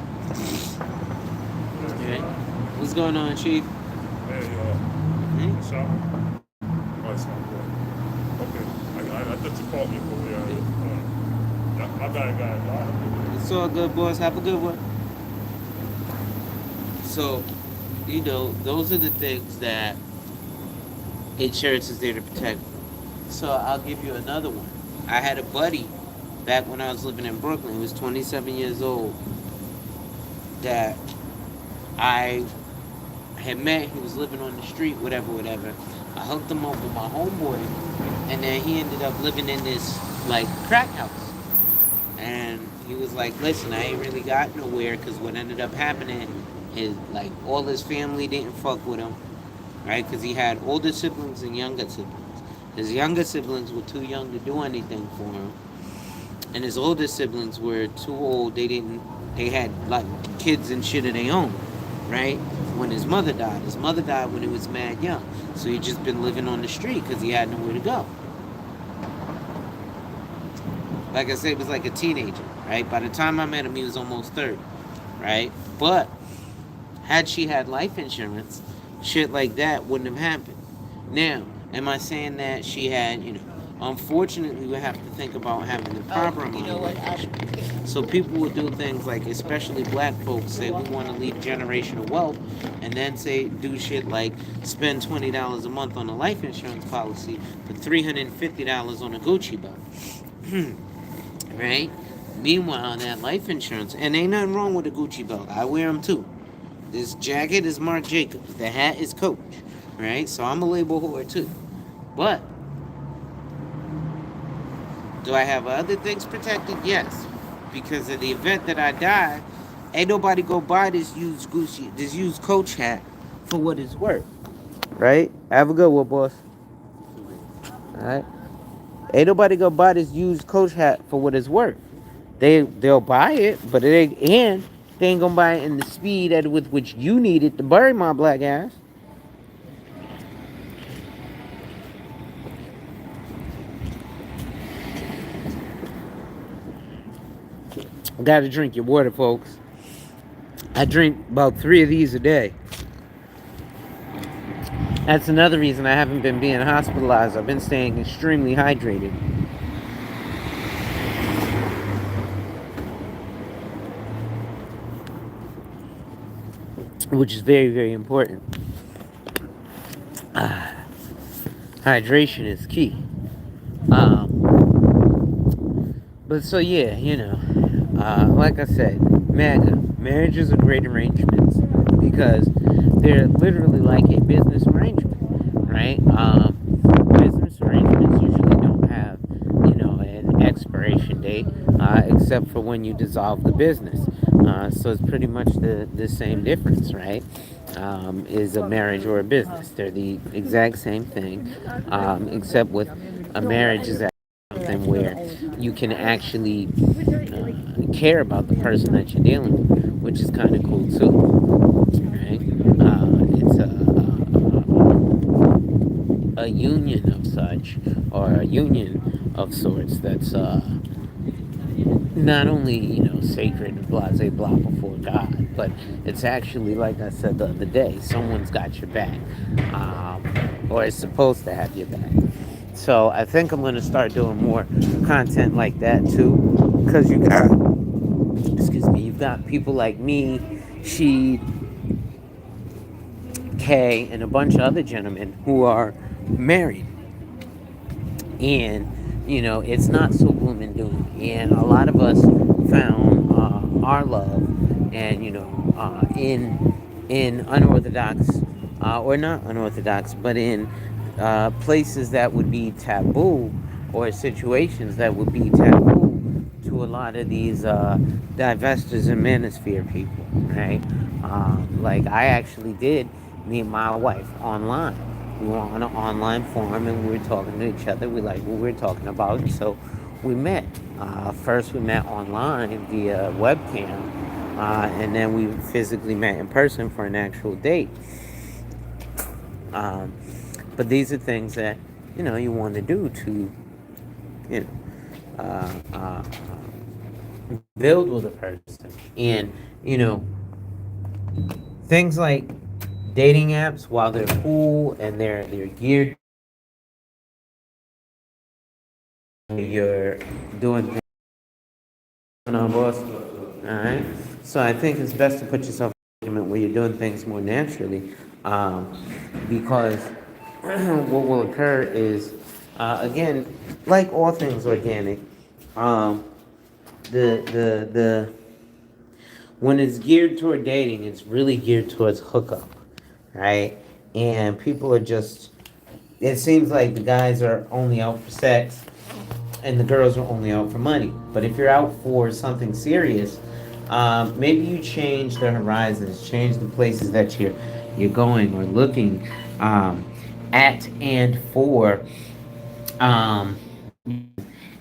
Okay. What's going on, Chief? Hey, shop. Oh, it's not good. Okay. I thought you called me for my bad, guy. It's all good, boys. Have a good one. So, those are the things that insurance is there to protect. So I'll give you another one. I had a buddy back when I was living in Brooklyn. He was 27 years old. That I had met. He was living on the street, whatever. I hooked him up with my homeboy, and then he ended up living in this like crack house. And he was like, "Listen, I ain't really got nowhere because what ended up happening is like all his family didn't fuck with him, right? Because he had older siblings and younger siblings. His younger siblings were too young to do anything for him, and his older siblings were too old. They had like kids and shit of their own, right? When his mother died when he was mad young, so he just been living on the street because he had nowhere to go. Like I said, he was like a teenager, right? By the time I met him, he was almost 30, right? But had she had life insurance, shit like that wouldn't have happened. Now, am I saying that she had, unfortunately, we have to think about having the proper amount of life insurance. So people would do things like, especially black folks, say we want to leave generational wealth, and then do shit like spend $20 a month on a life insurance policy, but $350 on a Gucci belt. Right? Meanwhile, that life insurance, and ain't nothing wrong with a Gucci belt. I wear them too. This jacket is Marc Jacobs. The hat is Coach. Right? So I'm a label whore too. But do I have other things protected? Yes. Because in the event that I die, ain't nobody go buy this used Coach hat for what it's worth. Right? Have a good one, boss. Alright? Ain't nobody gonna buy this used Coach hat for what it's worth. They'll buy it, but they ain't gonna buy it in the speed with which you need it to bury my black ass. Gotta drink your water, folks. I drink about 3 of these a day. That's another reason I haven't been being hospitalized. I've been staying extremely hydrated. Which is very, very important. Hydration is key. But so yeah, like I said, marriages are great arrangements because they're literally like a business arrangement, right? Business arrangements usually don't have, an expiration date, except for when you dissolve the business. So it's pretty much the same difference, right? Is a marriage or a business. They're the exact same thing, except with a marriage is something person where you can actually care about the person that you're dealing with, which is kind of cool too, right? It's a union of such, or a union of sorts that's not only sacred and blase blah before God, but it's actually, like I said the other day, someone's got your back, or is supposed to have your back. So I think I'm going to start doing more content like that too, because you got, excuse me, you've got people like me, she, Kay, and a bunch of other gentlemen who are married, and it's not so gloom and doom, and a lot of us found our love, and in unorthodox, or not unorthodox, but in places that would be taboo, or situations that would be taboo to a lot of these divestors and manosphere people, right? Like, I actually did meet my wife online. We were on an online forum, and we were talking to each other. We liked what we were talking about, and so we met. First, we met online via webcam, and then we physically met in person for an actual date. Um, but these are things that you want to do to you know build with a person, and things like dating apps, while they're cool and they're geared, you're doing things on our boss. All right. So I think it's best to put yourself in an environment where you're doing things more naturally, because what will occur is, again, like all things organic, um, the when it's geared toward dating, it's really geared towards hookup, right? And people are just, it seems like the guys are only out for sex and the girls are only out for money. But if you're out for something serious, maybe you change the horizons, change the places that you're going or looking at and for, a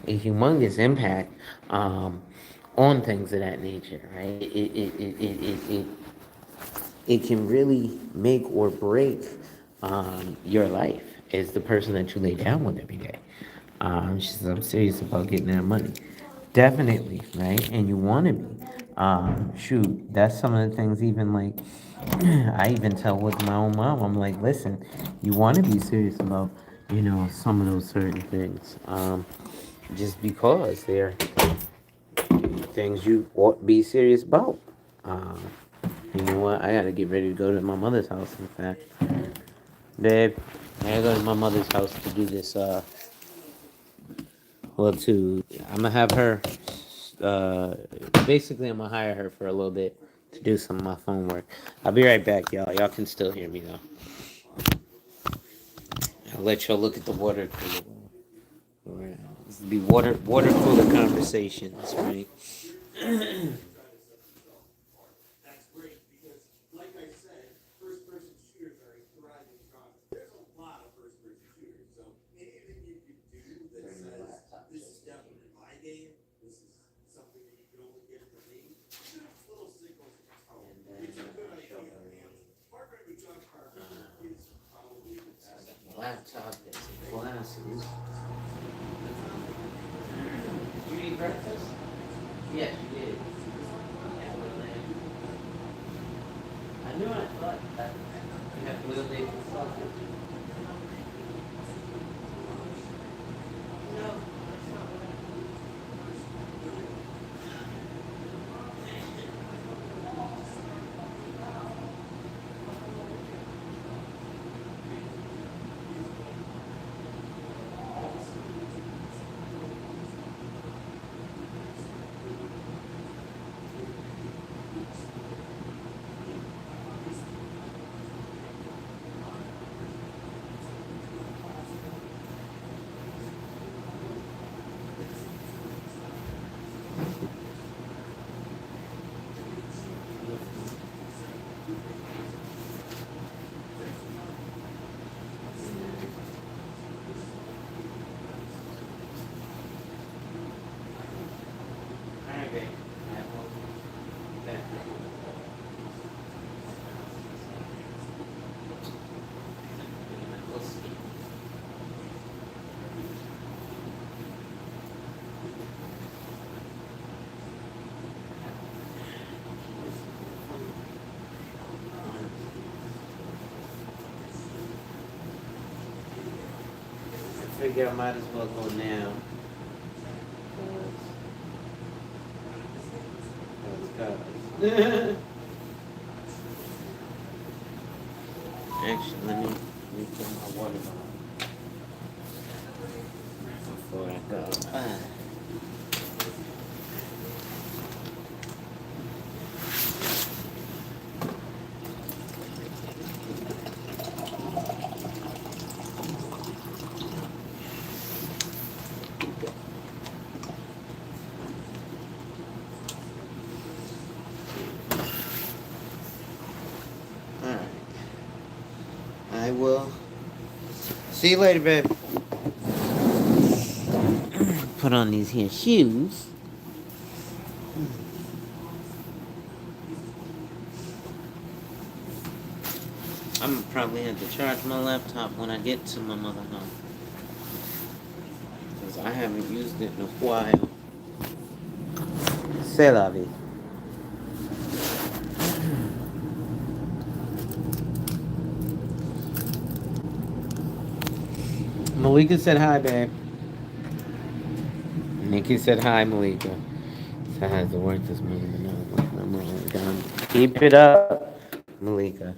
humongous impact on things of that nature, right? It can really make or break your life as the person that you lay down with every day. She says, I'm serious about getting that money. Definitely, right? And you want to be. Shoot, that's some of the things, even like, I even tell with my own mom, I'm like, listen, you want to be serious about, some of those certain things. Just because they're things you ought to be serious about. Um, you know what? I gotta get ready to go to my mother's house. In fact, babe, I gotta go to my mother's house to do this. Well, I'm gonna have her. Uh, Basically, I'm gonna hire her for a little bit to do some of my phone work. I'll be right back, y'all. Y'all can still hear me though. I'll let y'all look at the water cooler. This will be water cooler conversations, right? Laptop and some glasses. You eat breakfast? Yes, you did. I knew, I thought that you have to live there for something. figure I might as well go now. Cause actually, let me put my water on before I go. Alright. I will see you later, babe. Put on these here shoes. I'm gonna probably have to charge my laptop when I get to my mother home. Because I haven't used it in a while. C'est la vie. Malika said hi, babe. Nikki said hi, Malika. So I had to work this morning, but no, I'm already done. Keep it up, Malika.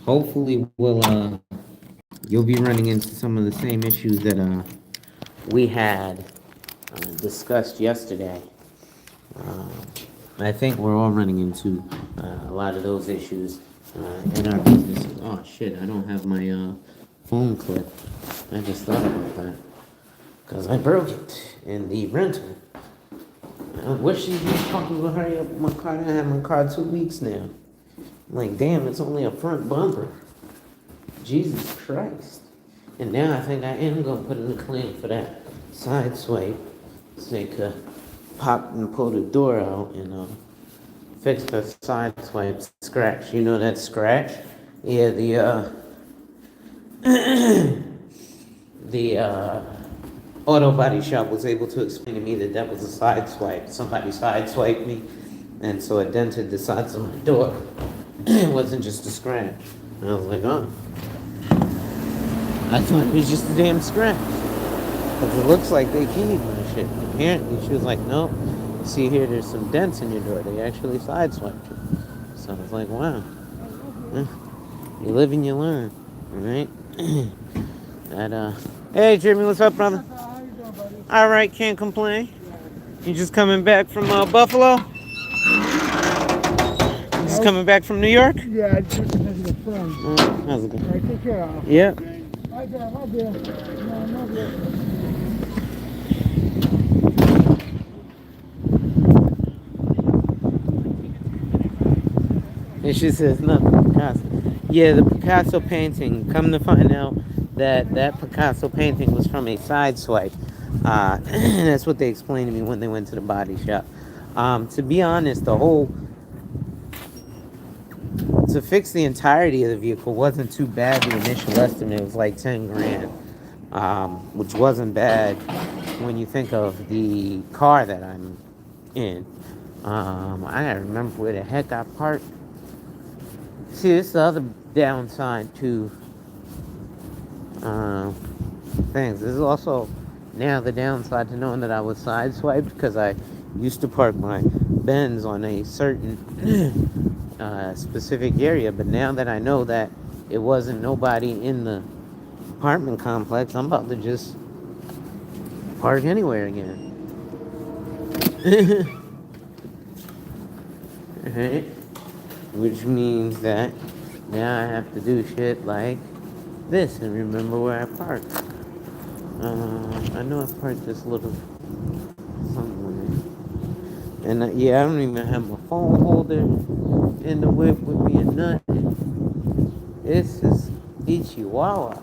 Hopefully, you'll be running into some of the same issues that we had discussed yesterday. Uh, I think we're all running into a lot of those issues in our business. Oh shit! I don't have my phone clip. I just thought about that because I broke it in the rental. I wish she was fucking would hurry up my car. I had my car 2 weeks now. I'm like, damn, it's only a front bumper. Jesus Christ. And now I think I am gonna put in a claim for that side swipe so they could pop and pull the door out and fix the side swipe scratch. You know that scratch? Yeah, the auto body shop was able to explain to me that that was a side swipe. Somebody side swiped me, and so it dented the sides of my door. It wasn't just a scratch. And I was like, oh. I thought it was just a damn scratch. Because it looks like they keyed my shit. Apparently, she was like, nope. See here, there's some dents in your door. They actually sideswiped you. So I was like, wow. You live and you learn. Alright? Hey, Jimmy, what's up, brother? How you doing, buddy? Alright, can't complain. You just coming back from Buffalo? Just coming back from New York? Yeah, I just visit a friend. How's it All going? right, take care. Yeah. My dear, my dear. No, my dear. And she says, nothing, Picasso. Yeah, the Picasso painting, come to find out that that Picasso painting was from a side swipe. That's what they explained to me when they went to the body shop. To be honest, to fix the entirety of the vehicle wasn't too bad. The initial estimate was like 10 grand, which wasn't bad when you think of the car that I'm in. I gotta remember where the heck I parked. See, this is the other downside to things. This is also now the downside to knowing that I was sideswiped because I used to park my Benz on a certain specific area, but now that I know that it wasn't nobody in the apartment complex, I'm about to just park anywhere again. Right? Which means that now I have to do shit like this and remember where I parked. I know I parked this little somewhere. And yeah, I don't even have my phone holder in the whip with me or nothing. This is Ichiwawa.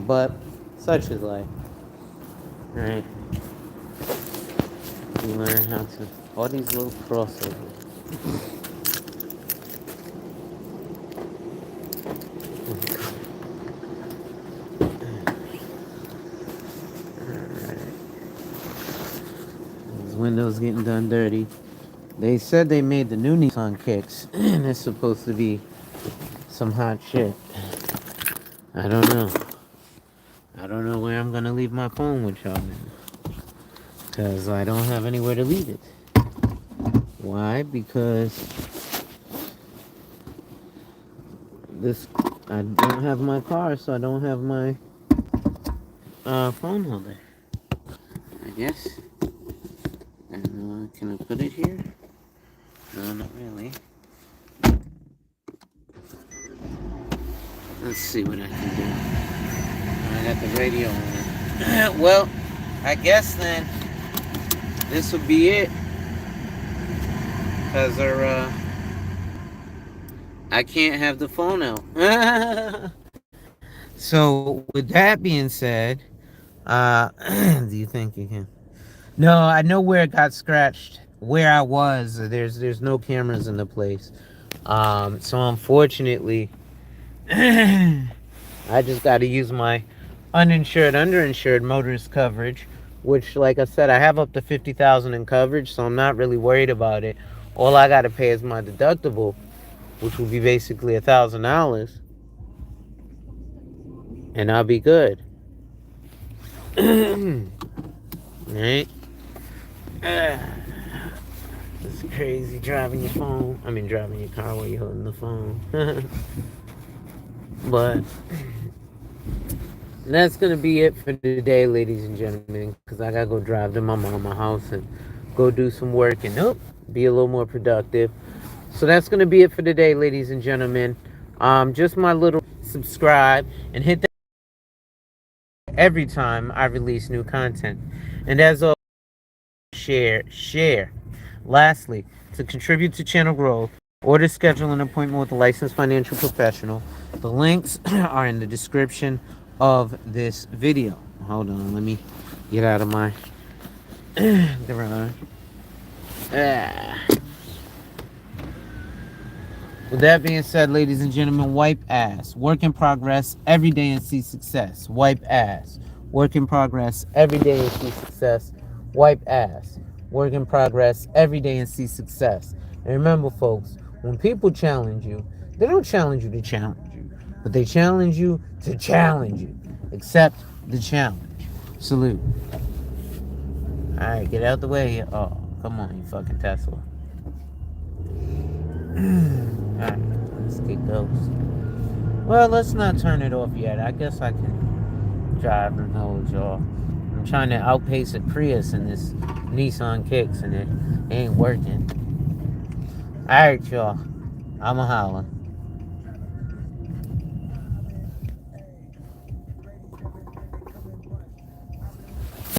But such is life. Right? You learn how to all these little crossovers. These windows getting done dirty. They said they made the new Nissan kicks, and it's supposed to be some hot shit. I don't know. I don't know where I'm gonna leave my phone with y'all, man. Because I don't have anywhere to leave it. Why? Because this I don't have my car, so I don't have my phone holder. I guess. And can I put it here? No, not really. Let's see what I can do. I got the radio on. Well, I guess then this will be it. Cause I can't have the phone out. So with that being said, do you think you can? No, I know where it got scratched. Where I was, there's no cameras in the place. So unfortunately, I just got to use my uninsured, underinsured motorist coverage, which, like I said, I have up to 50,000 in coverage, so I'm not really worried about it. All I got to pay is my deductible, which will be basically $1,000, and I'll be good. Right? It's crazy driving your phone. I mean, driving your car while you're holding the phone. But that's gonna be it for today, ladies and gentlemen, because I gotta go drive to my mama's house and go do some work and be a little more productive. So that's gonna be it for today, ladies and gentlemen. Just my little subscribe and hit that every time I release new content. And as always, share. Lastly, to contribute to channel growth or to schedule an appointment with a licensed financial professional, the links are in the description of this video. Hold on, let me get out of my garage. With that being said, ladies and gentlemen, wipe ass. Work in progress every day and see success. Wipe ass. Work in progress every day and see success. Wipe ass. Work in progress every day and see success. And remember, folks, when people challenge you, they don't challenge you to challenge you, but they challenge you to challenge you. Accept the challenge. Salute. Alright, get out the way. Oh, come on, you fucking Tesla. Alright, let's get those. Well, let's not turn it off yet. I guess I can drive and hold y'all. I'm trying to outpace a Prius in this Nissan Kicks, and it ain't working. Alright, y'all. I'ma holla.